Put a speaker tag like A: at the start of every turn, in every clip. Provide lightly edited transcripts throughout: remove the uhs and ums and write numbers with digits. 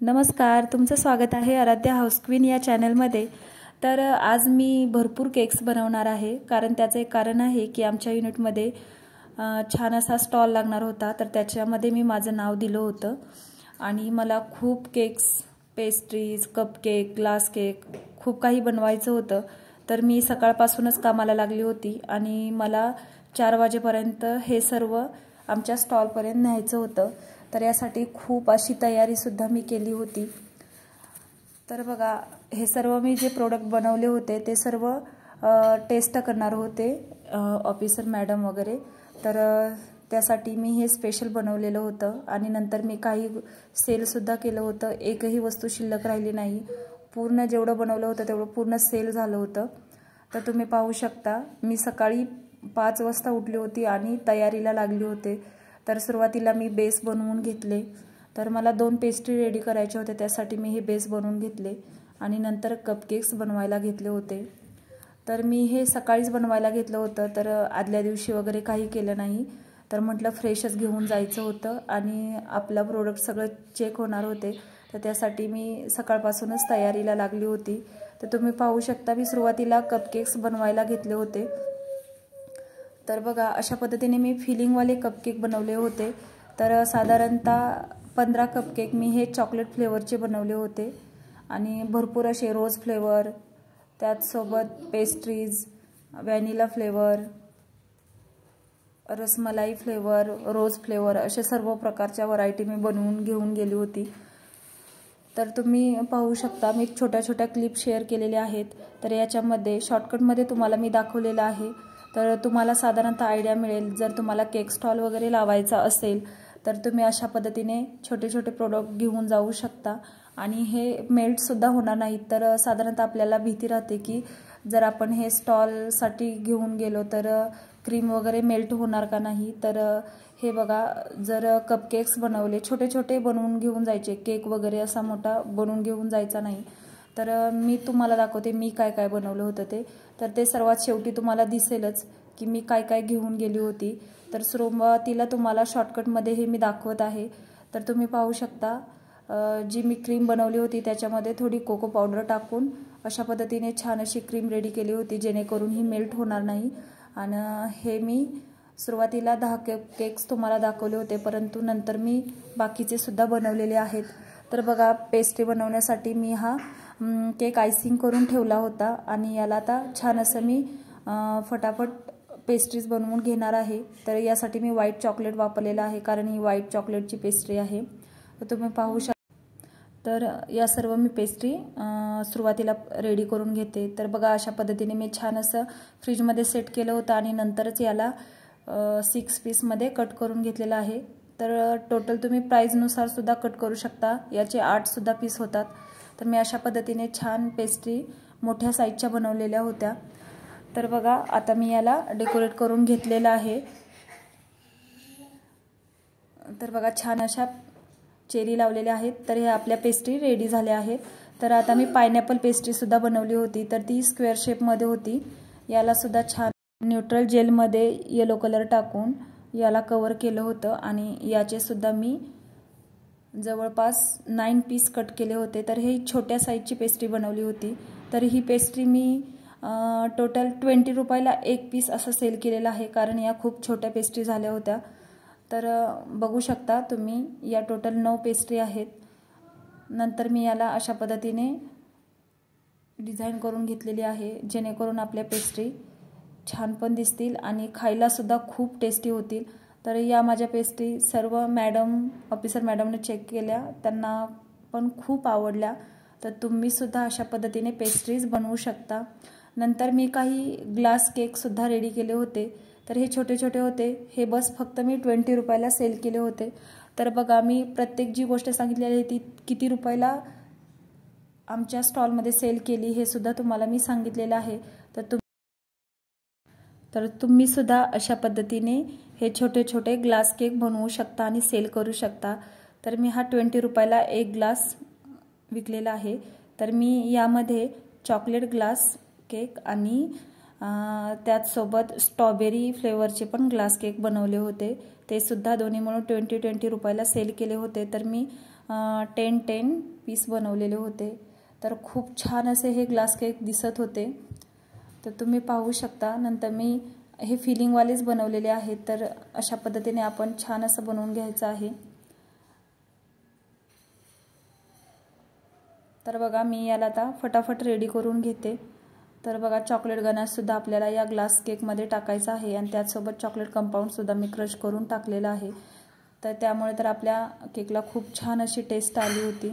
A: नमस्कार, तुमचं स्वागत आहे आराध्या हाऊस क्वीन या चॅनलमध्ये। तर आज मी भरपूर केक्स बनवणार आहे, कारण त्याचं एक कारण आहे की आमच्या युनिटमध्ये छान असा स्टॉल लागणार होता। तर त्याच्यामध्ये मी माझं नाव दिलं होतं आणि मला खूप cakes, pastries, cupcake, glass cake खूप काही बनवायचं होतं। तर मी सकाळपासूनच कामाला लागली होती आणि मला 4 वाजेपर्यंत हे सर्व आमच्या स्टॉलपर्यंत न्यायचं होतं। तर यासाठी खूप अशी तयारी सुद्धा मी केली होती। तर बघा, हे सर्व मी जे प्रोडक्ट बनवले होते ते सर्व टेस्ट करणार होते ऑफिसर मॅडम वगैरे। तर त्यासाठी मी हे स्पेशल बनवलेलं होतं आणि नंतर मी काही सेल सुद्धा केलं होतं। एकही वस्तू शिल्लक राहिली नाही, पूर्ण जेवढं बनवलं होतं तेवढं पूर्ण सेल झालं होतं। तर तुम्ही पाहू शकता, मी सकाळी 5 वाजता उठली होती आणि तयारीला लागली होते। तर सुरुवातीला मी बेस बनवून घेतले। तर मला 2 पेस्ट्री रेडी करायचे होते, त्यासाठी मी हे बेस बनवून घेतले आणि नंतर कपकेक्स बनवायला घेतले होते। तर मी हे सकाळीच बनवायला घेतलं होतं, तर आदल्या दिवशी वगैरे काही केलं नाही। तर म्हटलं फ्रेशच घेऊन जायचं होतं आणि आपला प्रोडक्ट सगळं चेक होणार होते, तर त्यासाठी मी सकाळपासूनच तयारीला लागली होती। तर तुम्ही पाहू शकता, मी सुरुवातीला कपकेक्स बनवायला घेतले होते। तर बघा, अशा पद्धतीने मी फिलिंगवाले कपकेक बनवले होते। तर साधारणतः 15 कपकेक मी हे चॉकलेट फ्लेवरचे बनवले होते आणि भरपूर असे रोज फ्लेवर, त्याचसोबत pastries, vanilla flavour, rasmalai flavour, rose flavour असे सर्व प्रकारच्या व्हरायटी मी बनवून घेऊन गेली होती। तर तुम्ही पाहू शकता, मी छोट्या छोट्या क्लिप शेअर केलेल्या आहेत। तर याच्यामध्ये शॉर्टकटमध्ये तुम्हाला मी दाखवलेलं आहे। तर तुम्हाला साधारणतः आयडिया मिळेल, जर तुम्हाला केक स्टॉल वगैरे लावायचा असेल तर तुम्ही अशा पद्धतीने छोटे छोटे प्रोडक्ट घेऊन जाऊ शकता आणि हे मेल्टसुद्धा होणार नाहीत। तर साधारणतः आपल्याला भीती राहते की जर आपण हे स्टॉलसाठी घेऊन गेलो तर क्रीम वगैरे मेल्ट होणार का नाही। तर हे बघा, जर कपकेक्स बनवले, छोटे छोटे बनवून घेऊन जायचे, केक वगैरे असा मोठा बनवून घेऊन जायचा नाही। तर मी तुम्हाला दाखवते मी काय काय बनवलं होतं ते। तर ते सर्वात शेवटी तुम्हाला दिसेलच की मी काय काय घेऊन गेली होती। तर सुरुवातीला तुम्हाला शॉर्टकटमध्ये हे मी दाखवत आहे। तर तुम्ही पाहू शकता, जी मी क्रीम बनवली होती त्याच्यामध्ये थोडी कोको पावडर टाकून अशा पद्धतीने छान अशी क्रीम रेडी केली होती, जेणेकरून ही मेल्ट होणार नाही। आणि हे मी सुरुवातीला 10 केक्स तुम्हाला दाखवले होते, परंतु नंतर मी बाकीचे सुद्धा बनवलेले आहेत। तर बघा, पेस्ट्री बनवण्यासाठी मी हा केक आयसिंग करून ठेवला होता आणि याला आता छान असं मी फटाफट पेस्ट्रीज बनवून घेणार आहे। तर यासाठी मी व्हाईट चॉकलेट वापरलेलं आहे, कारण ही व्हाईट चॉकलेटची पेस्ट्री आहे। तर तुम्ही पाहू शकता, तर या सर्व मी पेस्ट्री सुरुवातीला रेडी करून घेते। तर बघा, अशा पद्धतीने मी छान असं फ्रीजमध्ये सेट केलं होतं आणि नंतरच याला 6 पीसमध्ये कट करून घेतलेलं आहे। तर टोटल तुम्ही प्राईजनुसार सुद्धा कट करू शकता, याचे 8 सुद्धा पीस होतात। तर मी अशा पद्धतीने छान पेस्ट्री मोठ्या साईजच्या बनवलेल्या होत्या। तर बघा, आता मी याला डेकोरेट करून घेतलेलं आहे। तर बघा, छान अशा चेरी लावलेल्या आहेत। तर हे आपल्या पेस्ट्री रेडी झाल्या आहेत। तर आता मी पायनॅपल पेस्ट्री सुद्धा बनवली होती, तर ती स्क्वेअर शेपमध्ये होती। याला सुद्धा छान न्यूट्रल जेलमध्ये येलो कलर टाकून याला कव्हर केलं होतं आणि याचे सुद्धा मी जवळपास 9 पीस कट केले होते। तर हे छोट्या साईजची पेस्ट्री बनवली होती। तर ही पेस्ट्री मी टोटल 20 रुपयाला 1 पीस असं सेल केलेलं आहे, कारण या खूप छोट्या पेस्ट्री झाल्या होत्या। तर बघू शकता तुम्ही, या टोटल 9 पेस्ट्री आहेत। नंतर मी याला अशा पद्धतीने डिझाईन करून घेतलेली आहे, जेणेकरून आपल्या पेस्ट्री छान पण दिसतील आणि खायला सुद्धा खूप टेस्टी होतील। तर या माझ्या पेस्ट्री सर्व ऑफिसर मॅडमने चेक केल्या, त्यांना पण खूप आवडल्या। तर तुम्ही सुद्धा अशा पद्धतीने पेस्ट्रीज बनवू शकता। नंतर मी काही ग्लास केक सुद्धा रेडी केले होते। तर हे छोटे छोटे होते, हे बस फक्त मी 20 रुपयाला सेल केले होते। तर बघा, मी प्रत्येक जी गोष्ट सांगितलेली आहे ती किती रुपयाला आमच्या स्टॉलमध्ये सेल केली हे सुद्धा तुम्हाला मी सांगितलेलं आहे। तर तुम्ही सुद्धा अशा पद्धतीने हे छोटे छोटे ग्लास केक बनवू शकता आणि सेल करू शकता। तर मी हा 20 रुपयाला 1 ग्लास विकलेला आहे। तर मी यामध्ये चॉकलेट ग्लास केक आणि त्याचसोबत स्ट्रॉबेरी फ्लेवरचे पण ग्लास केक बनवले होते, ते सुद्धा दोन्ही मिळून 20 रुपयाला सेल केले होते। तर मी 10 पीस बनवलेले होते। तर खूप छान असे हे ग्लास केक दिसत होते। तर तुम्ही पाहू शकता। नंतर मी हे फिलिंगवालेच बनवलेले आहेत। तर अशा पद्धतीने आपण छान असं बनवून घ्यायचं आहे। तर बघा मी याला आता फटाफट रेडी करून घेते। तर बघा चॉकलेट गनाश सुद्धा आपल्याला या ग्लास केकमध्ये टाकायचा आहे आणि त्याचसोबत चॉकलेट कंपाऊंड सुद्धा मी क्रश करून टाकलेलं आहे। तर त्यामुळे तर आपल्या केकला खूप छान अशी टेस्ट आली होती।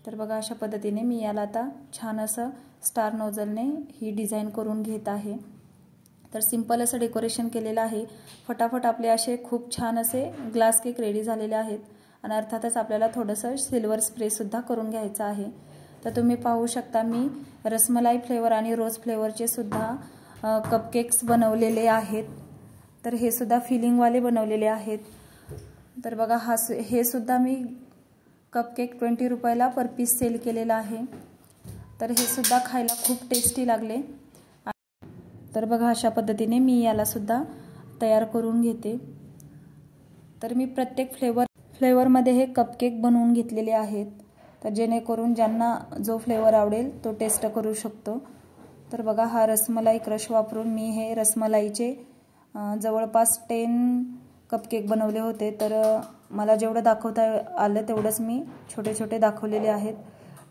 A: तर बघा अशा पद्धतीने मी याला आता छान असं स्टार नोझलने ही डिझाइन करून घेत आहे। तर सिंपल असं डेकोरेशन केलेलं आहे। फटाफट आपले असे खूप छान असे ग्लास केक रेडी झालेले आहेत आणि अर्थातच आपल्याला थोडंसं सिल्वर स्प्रे सुद्धा करून घ्यायचं आहे। तर तुम्ही पाहू शकता मी रसमलाई फ्लेवर आणि रोज फ्लेवरचे सुद्धा कपकेक्स बनवलेले आहेत। तर हे सुद्धा फिलिंगवाले बनवलेले आहेत। तर बघा हे सुद्धा मी कपकेक 20 रुपयाला पर पीस सेल केलेला आहे। तर हे सुद्धा खायला खूप टेस्टी लागले। तर बघा अशा पद्धतीने मी याला सुद्धा तयार करून घेते। तर मी प्रत्येक फ्लेवरमध्ये हे कपकेक बनवून घेतलेले आहेत। तर जेणेकरून ज्यांना जो फ्लेवर आवडेल तो टेस्ट करू शकतो। तर बघा हा रसमलाई क्रश वापरून मी हे रसमलाईचे जवळपास 10 कपकेक बनवले होते। तर मला जेवढं दाखवता आलं तेवढंच मी छोटे छोटे दाखवलेले आहेत।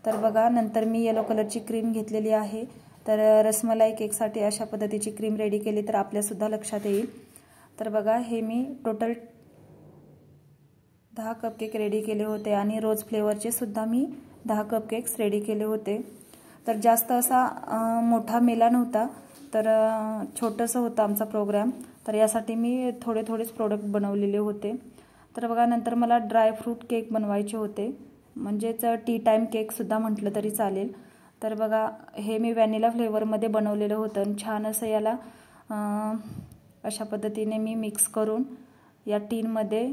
A: तर बघा नंतर मी येलो कलरची क्रीम घेतलेली आहे। तर रसमलाई केकसाठी अशा पद्धतीची क्रीम रेडी केली तर आपल्यासुद्धा लक्षात येईल। तर बघा हे मी टोटल 10 कपकेक रेडी केले होते आणि रोज फ्लेवरचे सुद्धा मी 10 कपकेक्स रेडी केले होते। तर जास्त असा मोठा मेला नव्हता। तर छोटंसं होतं आमचा प्रोग्राम। तर यासाठी मी थोडेच प्रोडक्ट बनवलेले होते। तर बघा नंतर मला ड्राय फ्रूट केक बनवायचे होते, म्हणजेच टी टाइम केक सुद्धा म्हटलं तरी चालेल। तर बघा हे मी व्हॅनिला फ्लेवरमध्ये बनवलेलं होतं। छान असं याला अशा पद्धतीने मी मिक्स करून या टीनमध्ये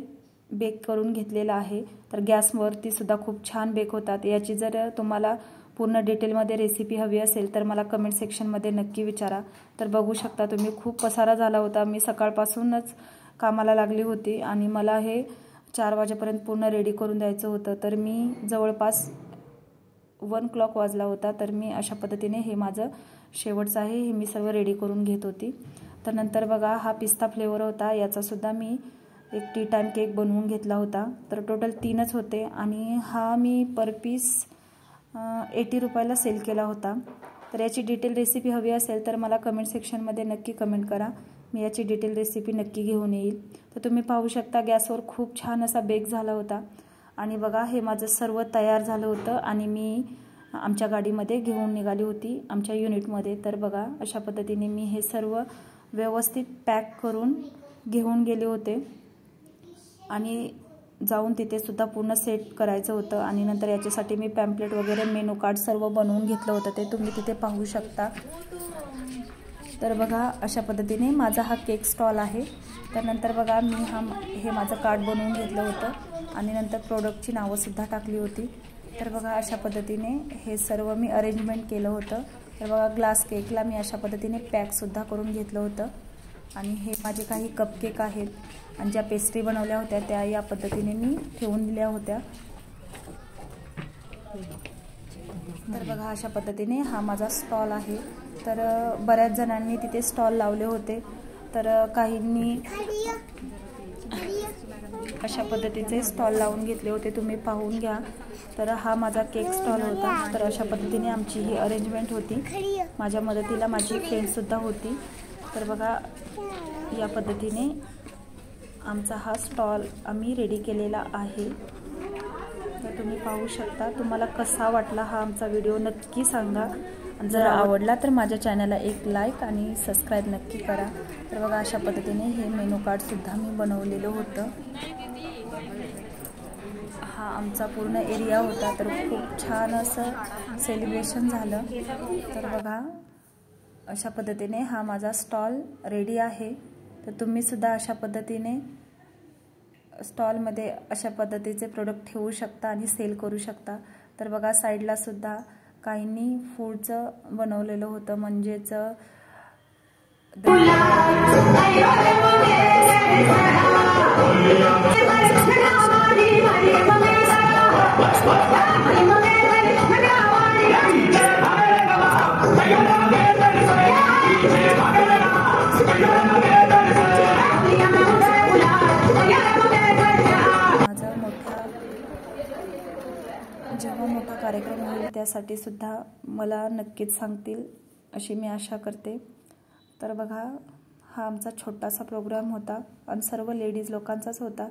A: बेक करून घेतलेला आहे। तर गॅसवरती सुद्धा खूप छान बेक होतात। याची जर तुम्हाला पूर्ण डिटेलमध्ये रेसिपी हवी असेल तर मला कमेंट सेक्शनमध्ये नक्की विचारा। तर बघू शकता तुम्ही खूप पसारा झाला होता। मी सकाळपासूनच कामाला लागली होती आणि मला हे 4 वाजेपर्यंत पूर्ण रेडी करून द्यायचं होतं। तर मी जवळपास 1 o'clock वाजला होता। तर मी अशा पद्धतीने हे माझं शेवटचं आहे हे मी सर्व रेडी करून घेत होती। तर नंतर बघा हा पिस्ता फ्लेवर होता, याचा सुद्धा मी एक टी टाइम केक बनवून घेतला होता। तर टोटल 3च होते आणि हा मी पर पीस 80 रुपयाला सेल केला होता। तर याची डिटेल रेसिपी हवी असेल तर मला कमेंट सेक्शनमध्ये नक्की कमेंट करा, मी याची डिटेल रेसिपी नक्की घेऊन येईल। तर तुम्ही पाहू शकता गॅसवर खूप छान असा बेक झाला होता आणि बघा हे माझं सर्व तयार झालं होतं आणि मी आमच्या गाडीमध्ये घेऊन निघाली होती आमच्या युनिटमध्ये। तर बघा अशा पद्धतीने मी हे सर्व व्यवस्थित पॅक करून घेऊन गेले होते आणि जाऊन तिथे सुद्धा पूर्ण सेट करायचं होतं आणि नंतर याच्यासाठी मी पॅम्पलेट वगैरे मेनू कार्ड सर्व बनवून घेतलं होतं, ते तुम्ही तिथे पाहू शकता। तर बघा अशा पद्धतीने माझा हा केक स्टॉल आहे। तर नंतर बघा मी हे माझं कार्ड बनवून घेतलं होतं आणि नंतर प्रोडक्टची नावंसुद्धा टाकली होती। तर बघा अशा पद्धतीने हे सर्व मी अरेंजमेंट केलं होतं। तर बघा ग्लास केकला मी अशा पद्धतीने पॅकसुद्धा करून घेतलं होतं आणि हे माझे काही कपकेक आहेत आणि ज्या पेस्ट्री बनवल्या होत्या त्या या पद्धतीने मी ठेवून दिल्या होत्या। तर बघा अशा पद्धतीने हा माझा स्टॉल आहे। तर बऱ्याच जणांनी तिथे स्टॉल लावले होते। तर काहींनी अशा पद्धतीचे स्टॉल लावून घेतले होते, तुम्ही पाहून घ्या। तर हा माझा केक स्टॉल होता। तर अशा पद्धतीने आमची ही अरेंजमेंट होती। माझ्या मदतीला माझी फ्रेंडसुद्धा होती। तर बघा या पद्धतीने आमचा हा स्टॉल आम्ही रेडी केलेला आहे। तर तुम्ही पाहू शकता। तुम्हाला कसा वाटला हा आमचा व्हिडिओ नक्की सांगा। जर आवडला तर माझ्या चॅनलला एक लाईक आणि सबस्क्राईब नक्की करा। तर बघा अशा पद्धतीने हे मेनू कार्डसुद्धा मी बनवलेलं होतं। हा आमचा पूर्ण एरिया होता। तर खूप छान असं सेलिब्रेशन झालं। तर बघा अशा पद्धतीने हा माझा स्टॉल रेडी आहे। तर तुम्ही सुद्धा अशा पद्धतीने स्टॉलमध्ये अशा पद्धतीचे प्रोडक्ट ठेवू शकता आणि सेल करू शकता। तर बघा साईडला सुद्धा काहींनी फूडचं बनवलेलं होतं, म्हणजेच जेव्हा मोठा कार्यक्रम होईल त्यासाठी सुद्धा मला नक्कीच सांगतील अशी मी आशा करते। तर बघा, हा आमचा छोटासा प्रोग्राम होता आणि सर्व लेडीज लोकांचाच होता।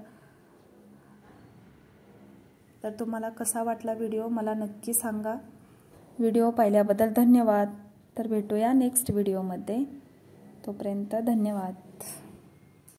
A: तर तुम्हाला कसा वाटला व्हिडिओ मला नक्की सांगा। व्हिडिओ पाहिल्याबद्दल धन्यवाद। तर भेटूया नेक्स्ट व्हिडिओमध्ये, तोपर्यंत धन्यवाद।